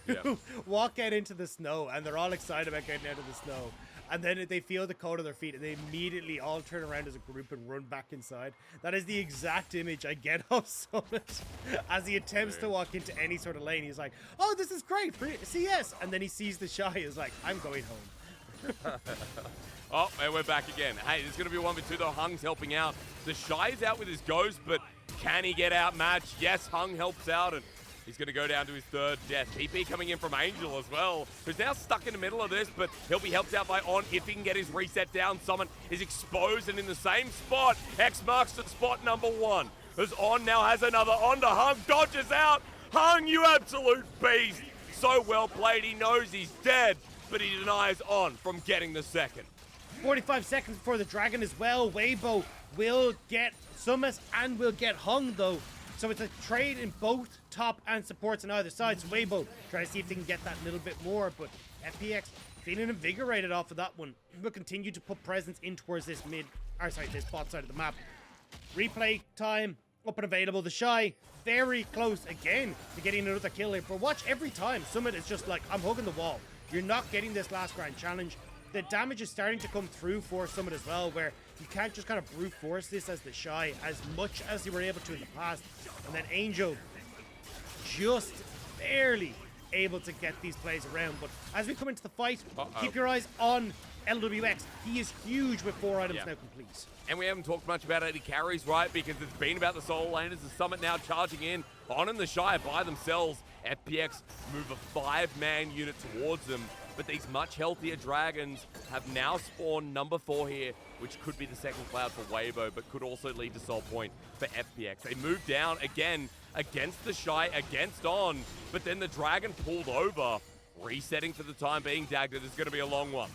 who walk out into the snow and they're all excited about getting out of the snow. And then they feel the cold of their feet and they immediately all turn around as a group and run back inside. That is the exact image I get of Summit as he attempts to walk into any sort of lane. He's like, oh, this is great, CS. And then he sees the Shy, he's like, I'm going home. Oh, and we're back again. Hey, there's going to be a 1v2 though. Hung's helping out. The Shy is out with his ghost, but can he get outmatched? Yes, Hung helps out, and he's going to go down to his 3rd death. TP coming in from Angel as well, who's now stuck in the middle of this, but he'll be helped out by On if he can get his reset down. Summon is exposed and in the same spot. X marks at spot number 1. As On now has another on to Hung, dodges out. Hung, you absolute beast. So well played, he knows he's dead, but he denies On from getting the second. 45 seconds before the Dragon as well. Weibo will get Summit and will get Hung though. So it's a trade in both top and supports on either side. So Weibo trying to see if they can get that little bit more, but FPX feeling invigorated off of that one. Will continue to put presence in towards this this bot side of the map. Replay time up and available. The Shy very close again to getting another kill here. But watch every time Summit is just like, I'm hugging the wall. You're not getting this last grand challenge. The damage is starting to come through for Summit as well, where you can't just kind of brute force this as the Shy as much as you were able to in the past. And then Angel just barely able to get these plays around. But as we come into the fight, keep your eyes on LWX. He is huge with 4 items now complete. And we haven't talked much about AD carries, right? Because it's been about the solo laners. The Summit now charging in on the Shy by themselves. FPX move a 5-man unit towards them. But these much healthier dragons have now spawned number 4 here, which could be the second cloud for Weibo, but could also lead to soul point for FPX. They moved down again against the Shy, against On, but then the dragon pulled over. Resetting for the time being, Dagda. This is going to be a long one.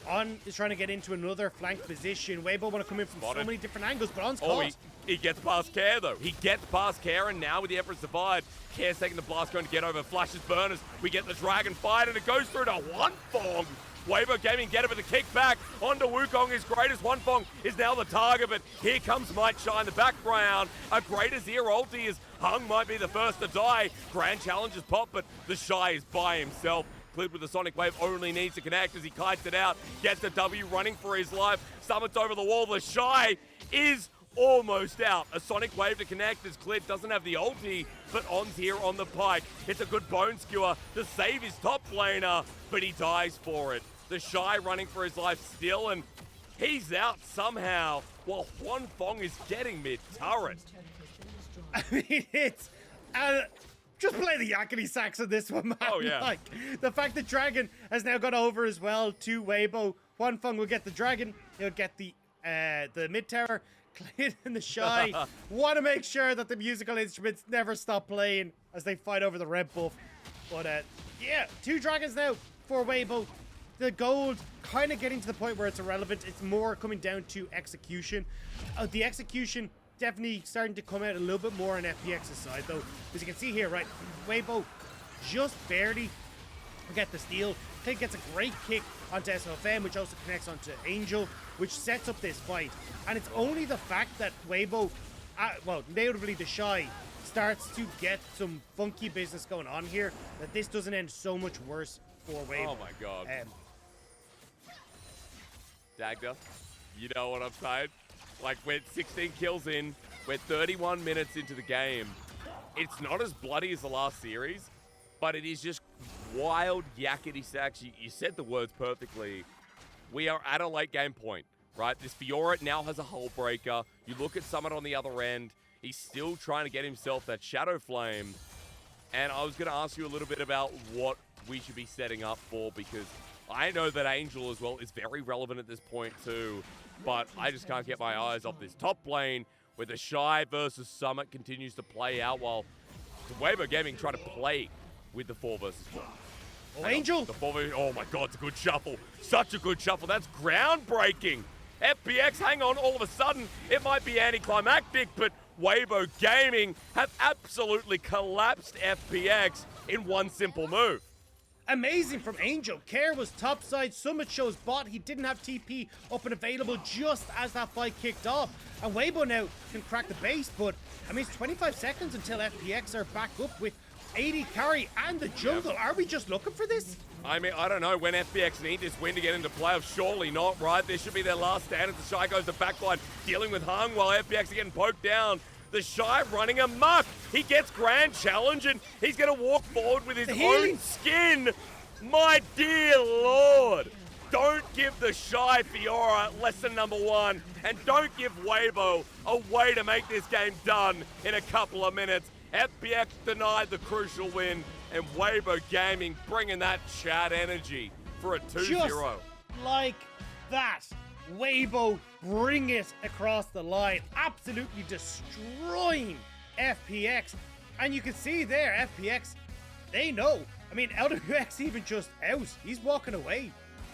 On is trying to get into another flank position. Weibo want to come in from so many different angles, but On's caught. He gets past Care, though. He gets past Care, and now with the Emperor's Divide, Care's taking the blast, going to get over, flashes burners. We get the dragon fight, and it goes through to Onefong. Weibo Gaming get it with a kickback onto Wukong. His greatest Onefong is now the target, but here comes Might Shy in the background. A great Azir ulti as Hung might be the first to die. Grand challenge is popped, but the Shy is by himself. Clipped with the Sonic Wave, only needs to connect as he kites it out. Gets the W, running for his life. Summit's over the wall. The Shy is almost out. A Sonic Wave to connect as Clip doesn't have the ulti, but On's here on the pike. It's a good bone skewer to save his top laner, but he dies for it. The Shy running for his life still, and he's out somehow, while Onefong is getting mid-turret. I mean, it's... just play the yakety sax on this one, man. Oh, yeah. Like, the fact that Dragon has now got over as well to Weibo. Onefong will get the Dragon. He'll get the mid-tower. Clint and the Shy want to make sure that the musical instruments never stop playing as they fight over the red buff. But, yeah, 2 Dragons now for Weibo. The gold kind of getting to the point where it's irrelevant. It's more coming down to execution. The execution definitely starting to come out a little bit more on FPX's side, though. As you can see here, right, Weibo just barely get the steal. Clint gets a great kick onto SOFM, which also connects onto Angel, which sets up this fight. And it's only the fact that Weibo, well, notably the Shy, starts to get some funky business going on here, that this doesn't end so much worse for Weibo. Oh my god. Dagda, you know what I'm saying? Like, we're 16 kills in, we're 31 minutes into the game. It's not as bloody as the last series, but it is just wild yakety sax. You said the words perfectly. We are at a late game point, right? This Fiora now has a hull breaker. You look at Summit on the other end. He's still trying to get himself that Shadow Flame. And I was going to ask you a little bit about what we should be setting up for, because I know that Angel as well is very relevant at this point too. But I just can't get my eyes off this top lane where the Shy versus Summit continues to play out while Weibo Gaming try to play with the 4 versus 4. Oh, Angel! The 4 versus, oh my god, it's a good shuffle. Such a good shuffle. That's groundbreaking. FPX, hang on, all of a sudden, it might be anticlimactic, but Weibo Gaming have absolutely collapsed FPX in one simple move. Amazing from Angel. Care was topside. Summit shows bot. He didn't have TP up and available just as that fight kicked off. And Weibo now can crack the base, but I mean, it's 25 seconds until FPX are back up with 80 carry and the jungle. Yep. Are we just looking for this? I mean, I don't know when FPX need this win to get into playoffs. Surely not, right? This should be their last stand as the Shy goes to backline, dealing with Hung while FPX are getting poked down. The Shy running amok. He gets grand challenge and he's going to walk forward with his own skin. My dear Lord. Don't give the Shy Fiora lesson number 1. And don't give Weibo a way to make this game done in a couple of minutes. FPX denied the crucial win. And Weibo Gaming bringing that chat energy for a 2-0. Just like that. Weibo bring it across the line, absolutely destroying FPX. And you can see there, FPX, they know. I mean, LWX even just out. He's walking away.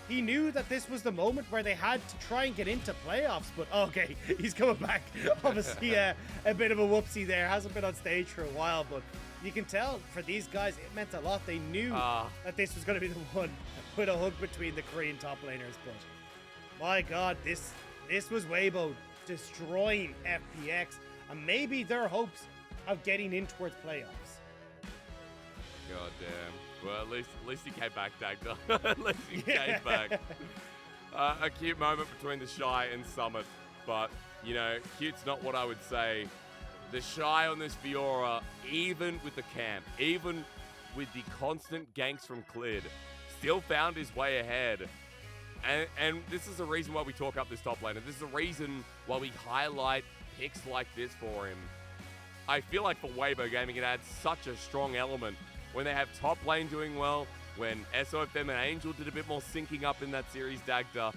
he knew that this was the moment where they had to try and get into playoffs. But okay, he's coming back. Obviously, a bit of a whoopsie there. Hasn't been on stage for a while, but you can tell for these guys, it meant a lot. They knew that this was going to be the one with a hug between the Korean top laners. But my God, this was Weibo destroying FPX and maybe their hopes of getting in towards playoffs. God damn. Well, at least he came back, Dagda. At least he came back. A cute moment between the Shy and Summit, but, you know, cute's not what I would say. The Shy on this Fiora, even with the camp, even with the constant ganks from Clid, still found his way ahead. And this is the reason why we talk up this top laner. This is the reason why we highlight picks like this for him. I feel like for Weibo Gaming, it adds such a strong element when they have top lane doing well, when SOFM and Angel did a bit more syncing up in that series, Dagda,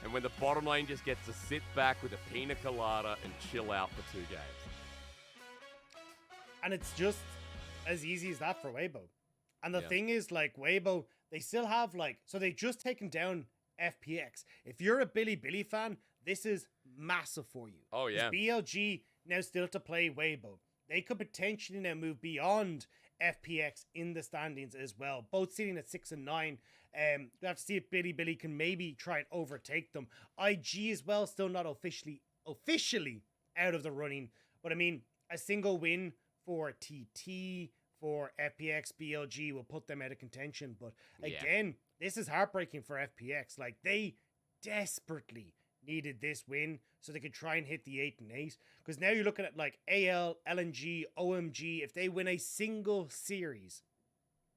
and when the bottom lane just gets to sit back with a pina colada and chill out for 2 games. And it's just as easy as that for Weibo. And the thing is, like, Weibo, they still have, like, so they just taken down FPX. If you're a Billy fan, this is massive for you. Oh, yeah. BLG now still to play Weibo. They could potentially now move beyond FPX in the standings as well. Both sitting at 6 and 9. We have to see if Billy can maybe try and overtake them. IG as well, still not officially out of the running. But I mean, a single win for TT, for FPX, BLG will put them out of contention. But again, this is heartbreaking for FPX. Like, they desperately needed this win so they could try and hit the 8 and 8. Because now you're looking at like AL, LNG, OMG. If they win a single series,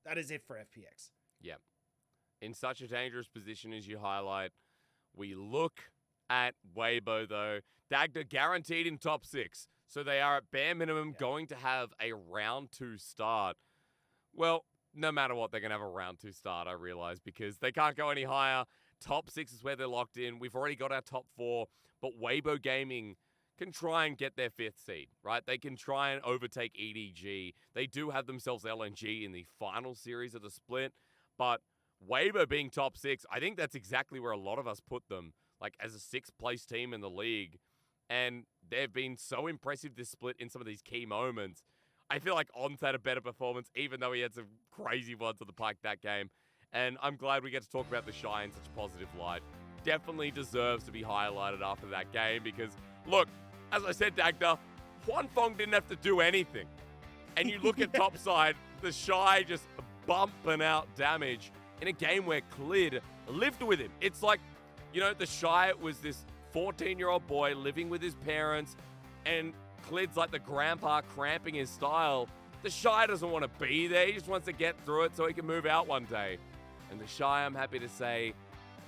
that is it for FPX. Yeah. In such a dangerous position as you highlight, we look at Weibo though. Dagda guaranteed in top 6. So they are at bare minimum going to have a round 2 start. Well, no matter what, they're going to have a round 2 start, I realize, because they can't go any higher. Top 6 is where they're locked in. We've already got our top 4, but Weibo Gaming can try and get their 5th seed, right? They can try and overtake EDG. They do have themselves LNG in the final series of the split, but Weibo being top 6, I think that's exactly where a lot of us put them, like as a 6th place team in the league. And they've been so impressive this split in some of these key moments. I feel like On's had a better performance, even though he had some crazy ones on the pike that game. And I'm glad we get to talk about the Shy in such a positive light. Definitely deserves to be highlighted after that game because, look, as I said, Dagda, Hwanfeng didn't have to do anything. And you look at topside, the Shy just bumping out damage in a game where Clid lived with him. It's like, you know, the Shy was this 14-year-old boy living with his parents, and Clid's like the grandpa cramping his style. The Shy doesn't want to be there. He just wants to get through it so he can move out one day. And the Shy, I'm happy to say,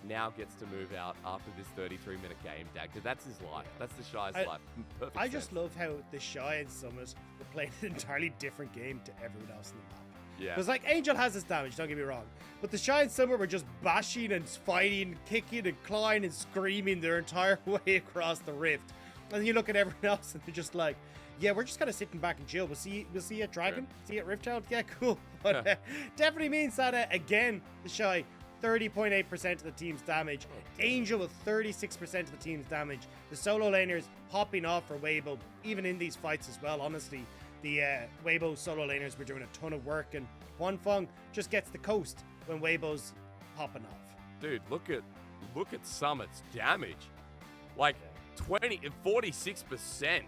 now gets to move out after this 33-minute game, Dagda. That's his life. That's the Shy's life. Perfect I sense. just love how the Shy and Summit were playing an entirely different game to everyone else in the map. Yeah. Because, like, Angel has his damage, don't get me wrong. But the Shy and Summit were just bashing and fighting, kicking and clawing and screaming their entire way across the rift. And then you look at everyone else and they're just like, yeah, we're just kind of sitting back and chill. We'll see you at Dragon, see you at Riftchild. Yeah, cool. But definitely means that, again, the Shy, 30.8% of the team's damage. Angel with 36% of the team's damage. The solo laners popping off for Weibo, even in these fights as well, honestly. The Weibo solo laners were doing a ton of work, and Hwanfeng just gets the coast when Weibo's popping off. Dude, look at Summit's damage. Like 46%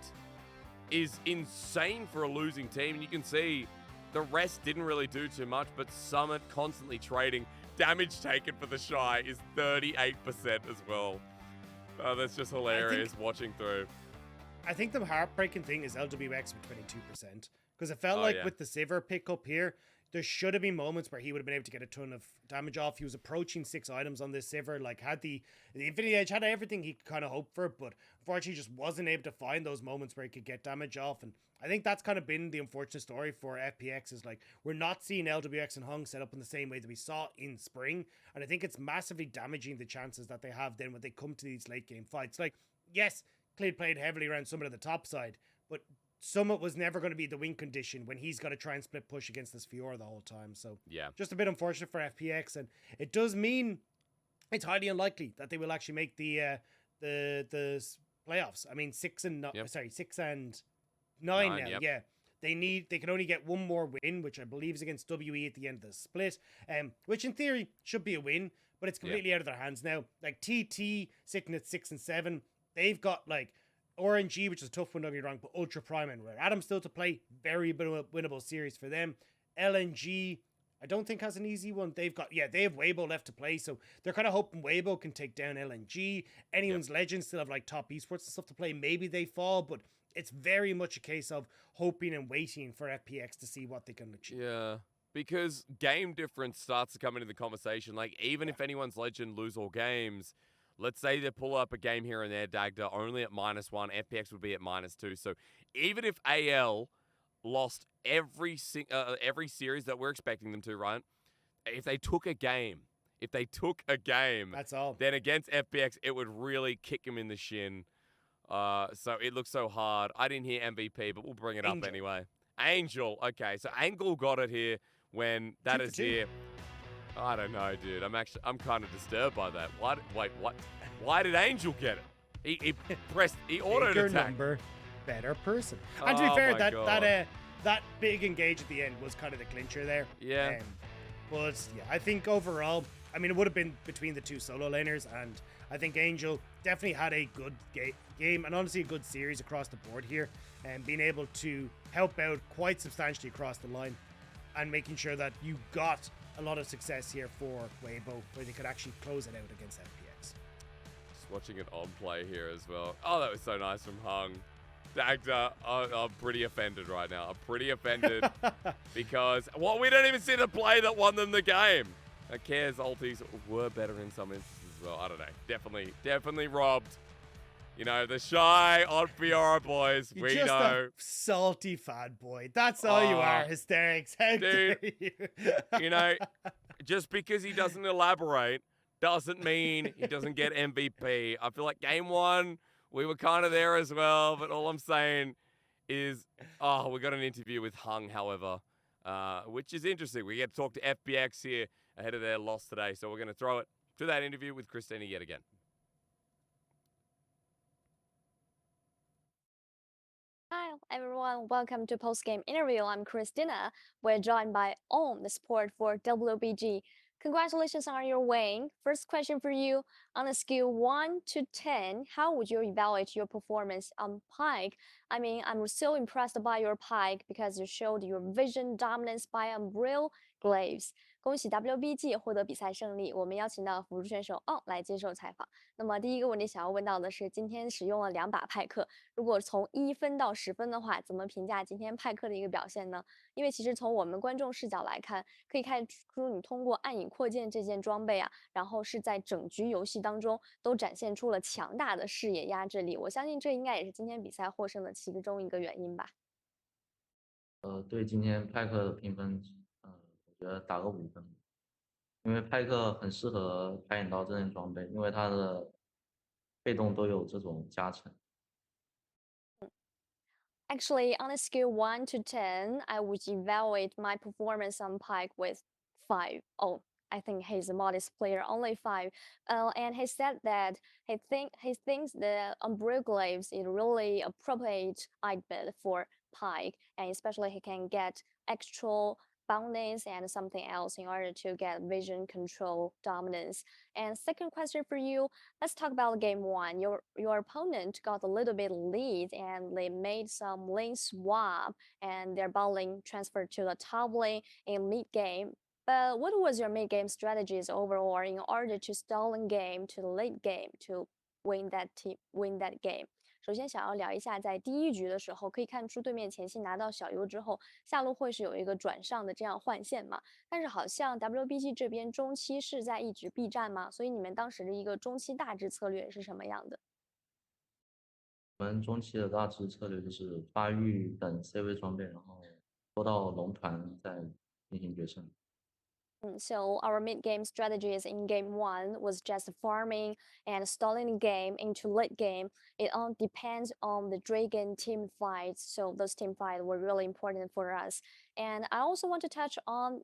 is insane for a losing team. And you can see the rest didn't really do too much, but Summit constantly trading. Damage taken for the Shy is 38% as well. Oh, that's just hilarious watching through. I think the heartbreaking thing is LWX with 22%. Because it felt with the Sivir pickup here, there should have been moments where he would have been able to get a ton of damage off. He was approaching 6 items on this Sivir, like had the Infinity Edge, had everything he could kind of hope for, but unfortunately just wasn't able to find those moments where he could get damage off. And I think that's kind of been the unfortunate story for FPX, is like, we're not seeing LWX and Hung set up in the same way that we saw in spring. And I think it's massively damaging the chances that they have then when they come to these late game fights. Like, yes, Clid played heavily around Summit at the top side, but Summit was never going to be the win condition when he's got to try and split push against this Fiora the whole time. So yeah, just a bit unfortunate for FPX. And it does mean it's highly unlikely that they will actually make the playoffs. I mean, Yep. 6-9 9. now. Yep. Yeah, they can only get one more win, which I believe is against WE at the end of the split. Which in theory should be a win, but it's completely out of their hands now. Like TT sitting at 6-7, they've got like RNG, which is a tough one, don't get me wrong, but Ultra Prime and Rare Adam still to play, very winnable series for them. LNG, I don't think has an easy one. They have Weibo left to play, so they're kind of hoping Weibo can take down LNG. Anyone's Legends still have like top esports and stuff to play. Maybe they fall, but it's very much a case of hoping and waiting for FPX to see what they can achieve. Yeah. Because game difference starts to come into the conversation. Like, even if anyone's Legend lose all games, let's say they pull up a game here and there, Dagda, only at -1, FPX would be at -2. So even if AL lost every series that we're expecting them to, right? If they took a game, That's all. then against FPX, it would really kick them in the shin. So it looks so hard. I didn't hear MVP, but we'll bring it up anyway. Angel. Okay, so Angle got it here when that is here. I don't know, dude. I'm kind of disturbed by that. Wait, what? Why did Angel get it? He pressed, he autoed attack. Number, better person. And to be fair, that big engage at the end was kind of the clincher there. Yeah. But yeah, I think overall, I mean, it would have been between the two solo laners, and I think Angel definitely had a good game and honestly a good series across the board here, and being able to help out quite substantially across the line and making sure that you got a lot of success here for Weibo, where they could actually close it out against FPX. Just watching it on play here as well. Oh, that was so nice from Hung. Dagda, I'm pretty offended right now. I'm pretty offended because, well, we don't even see the play that won them the game. Care's ultis were better in some instances as well. I don't know. Definitely robbed. You know, the shy on Fiora boys. You're we just know. A salty fan boy. That's all you are, hysterics. How dare you? You know, just because he doesn't elaborate doesn't mean he doesn't get MVP. I feel like game 1, we were kind of there as well, but all I'm saying is, we got an interview with Hung, however, which is interesting. We get to talk to FPX here ahead of their loss today, so we're going to throw it to that interview with Christina yet again. Hi everyone, welcome to post-game interview. I'm Christina. We're joined by On, the support for WBG. Congratulations on your win. First question for you, on a scale 1 to 10, how would you evaluate your performance on Pike? I mean, I'm so impressed by your Pike because you showed your vision dominance by Umbrella Glaives. 恭喜 WBG 获得比赛胜利，我们邀请到辅助选手 On 来接受采访。那么第一个问题想要问到的是，今天使用了2把派克，如果从1分到10分的话，怎么评价今天派克的一个表现呢？因为其实从我们观众视角来看，可以看出你通过暗影扩建这件装备啊，然后是在整局游戏当中都展现出了强大的视野压制力。我相信这应该也是今天比赛获胜的其中一个原因吧。对今天派克的评分，我觉得打个5分，因为派克很适合开眼刀这件装备，因为它的被动都有这种加成。Actually, on a scale 1 to 10, I would evaluate my performance on Pike with 5. Oh, I think he's a modest player, only 5. And he said that he thinks the Umbrella Glaives is really appropriate item for Pike, and especially he can get extra boundings and something else in order to get vision control dominance. And second question for you, let's talk about game 1. Your opponent got a little bit lead and they made some lane swap and their bot lane transferred to the top lane in mid game. But what was your mid game strategies overall in order to stall in game to the late game to win that game? 首先想要聊一下，在第一局的时候，可以看出对面前期拿到小优之后，下路会是有一个转上的这样换线嘛。但是好像 WBG 这边中期是在一直避战吗？所以你们当时的一个中期大致策略是什么样的？我们中期的大致策略就是发育等 C 位装备，然后拖到龙团再进行决胜。So our mid-game strategies in game 1 was just farming and stalling the game into late game. It all depends on the dragon team fights. So those team fights were really important for us. And I also want to touch on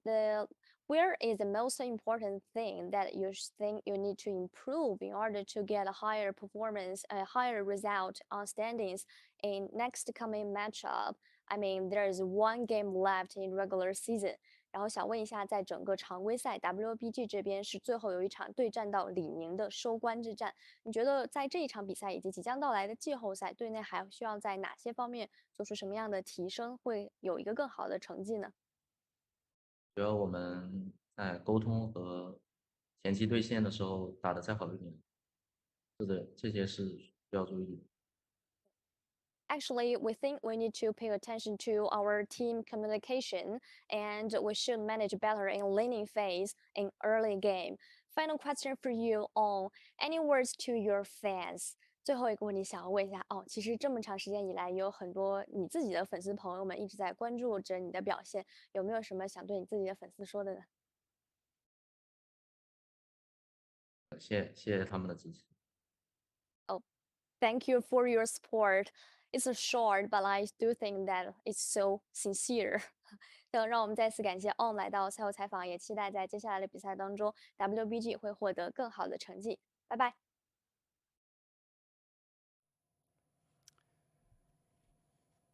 where is the most important thing that you think you need to improve in order to get a higher performance, a higher result on standings in next coming matchup. I mean, there is one game left in regular season. 然后想问一下，在整个常规赛 WBG 这边是最后有一场对战到李宁的收官之战，你觉得在这一场比赛以及即将到来的季后赛，队内还需要在哪些方面做出什么样的提升，会有一个更好的成绩呢？觉得我们在沟通和前期对线的时候打得再好一点，是的，这些是需要注意的。Actually, we think we need to pay attention to our team communication and we should manage better in laning phase in early game. Final question for you on any words to your fans. 最后一个问题想要问一下哦，其实这么长时间以来，也有很多你自己的粉丝朋友们一直在关注着你的表现，有没有什么想对你自己的粉丝说的呢？谢谢他们的支持。Oh, thank you for your support. It's a short, but I do think that it's so sincere. 让我们再次感谢 On 来到赛后采访，也期待在接下来的比赛当中 WBG 会获得更好的成绩。拜拜。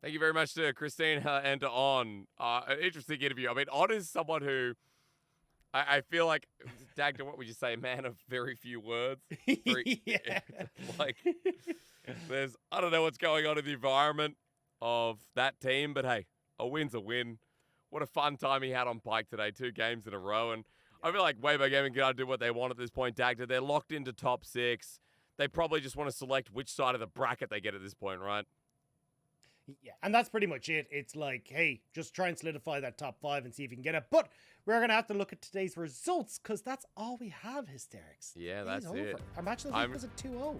Thank you very much to Christine and to On. An interesting interview. I mean, On is someone who I feel like, Dagda, what would you say? Man of very few words. Yeah. Like, I don't know what's going on in the environment of that team, but hey, a win's a win. What a fun time he had on Pike today. 2 games in a row. And I feel like Weibo Gaming got to do what they want at this point, Dagda. They're locked into top 6. They probably just want to select which side of the bracket they get at this point, right? Yeah, and that's pretty much it. It's like, hey, just try and solidify that top 5 and see if you can get it. But we're going to have to look at today's results because that's all we have, Hysterics. Yeah, It that's is it. over. Our match of the week was a 2-0.